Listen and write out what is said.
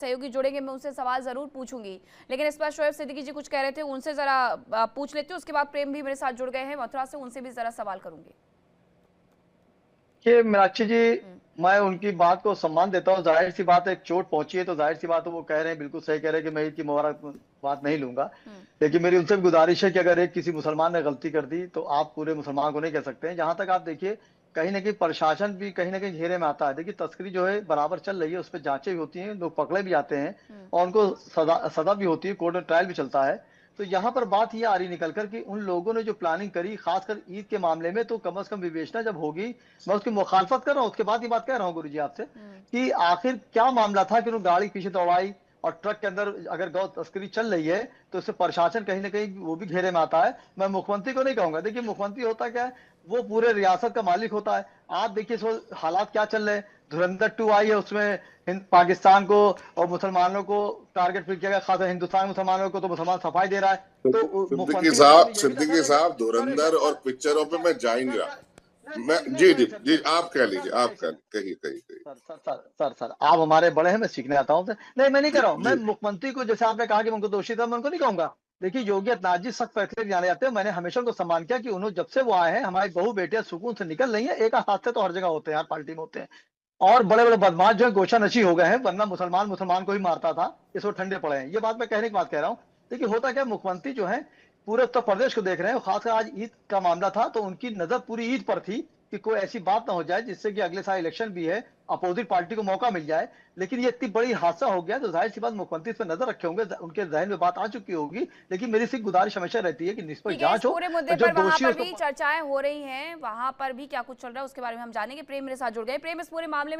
सहयोगी जुड़ेंगे, मैं उनसे सवाल जरूर पूछूंगी। लेकिन इस बार शोएब सिद्दीकी जी कुछ कह रहे थे, उनसे जरा पूछ लेती हूँ। उसके बाद प्रेम भी मेरे साथ जुड़ गए हैं मथुरा से, उनसे भी जरा सवाल करूंगी। कि मीनाक्षी जी, हम्म। मैं उनकी बात को सम्मान देता हूँ। जाहिर सी बात है, एक चोट पहुंची है तो जाहिर सी बात है वो कह रहे हैं, बिल्कुल सही कह रहे हैं कि मैं ईद की मुबारक बात नहीं लूंगा। हम्म। लेकिन मेरी उनसे भी गुजारिश है कि अगर एक किसी मुसलमान ने गलती कर दी तो आप पूरे मुसलमान को नहीं कह सकते हैं। जहां तक आप देखिए, कहीं ना कहीं प्रशासन भी कहीं ना कहीं घेरे में आता है। देखिए, तस्करी जो है बराबर चल रही है, उस पर जांचें भी होती हैं, लोग पकड़े भी जाते हैं हम्म। और उनको सजा सजा भी होती है, कोर्ट में ट्रायल भी चलता है। तो यहाँ पर बात ये आ रही निकल कर कि उन लोगों ने जो प्लानिंग करी, खासकर ईद के मामले में, तो कम से कम विवेचना जब होगी। मैं उसकी मुखालफत कर रहा हूँ, उसके बाद ये बात कह रहा हूँ गुरु जी आपसे हम्म। कि आखिर क्या मामला था कि उन्होंने गाड़ी पीछे दौड़ाई और ट्रक के अंदर अगर गौ तस्करी चल रही है तो इससे प्रशासन कहीं ना कहीं वो भी घेरे में आता है। मैं मुख्यमंत्री को नहीं कहूंगा। देखिए, मुख्यमंत्री होता क्या है, वो पूरे रियासत का मालिक होता है। आप देखिए इस वक्त हालात क्या चल रहे हैं। धुरंधर 2 आई है, उसमें पाकिस्तान को और मुसलमानों को टारगेट फिर किया गया, खासकर हिंदुस्तान मुसलमानों को, तो मुसलमान सफाई दे रहा है। तो सिद्दीकी मुख्यमंत्री के साहब, सामने ये भी सिद्दीकी नजर है। साहब, सर धुरंधर और पिक्चरों पे मैं जा ही नहीं रहा। मैं जी जी जी, आप कह लीजिए, आप कहिए कहिए कहिए। सर, आप हमारे बड़े हैं, मैं सीखने आता हूँ। नहीं, मैं नहीं जी कर रहा हूँ। मैं जी। मुख्यमंत्री को, जैसे आपने कहा कि मैं उनको दोषी था, मैं उनको नहीं कहूंगा। देखिए, योगी आदित्यनाथ जी सख्त फैसले जाने जाते हैं। मैंने हमेशा उनको सम्मान किया कि उन्होंने, जब से वो आए हैं, हमारी बहू बेटियां सुकून से निकल रही हैं। एक हादसे तो हर जगह होते हैं, हर पार्टी में होते हैं। और बड़े बड़े बदमाश जो है गोशा नशी हो गए हैं, वरना मुसलमान मुसलमान को ही मारता था, इस वक्त ठंडे पड़े हैं। ये बात मैं कहने की बात कह रहा हूँ। देखिए, होता क्या, मुख्यमंत्री जो है पूरे उत्तर प्रदेश को देख रहे हैं। खासकर आज ईद का मामला था तो उनकी नजर पूरी ईद पर थी कि कोई ऐसी बात ना हो जाए जिससे कि अगले साल इलेक्शन भी है, अपोजिट पार्टी को मौका मिल जाए। लेकिन ये इतनी बड़ी हादसा हो गया तो जाहिर सी बात मुख्यमंत्री इस पर नजर रखे होंगे, उनके जहन में बात आ चुकी होगी। लेकिन मेरी सिर्फ गुजारिश हमेशा रहती है कि निष्पक्ष ठीक है, इस जांच हो पूरे और मुद्दे जो पर वहां दोषी है पर उसको। भी चर्चाएं हो रही हैं, वहां पर भी क्या कुछ चल रहा है उसके बारे में हम जानेंगे। प्रेम मेरे साथ जुड़ गए। प्रेम, इस पूरे मामले में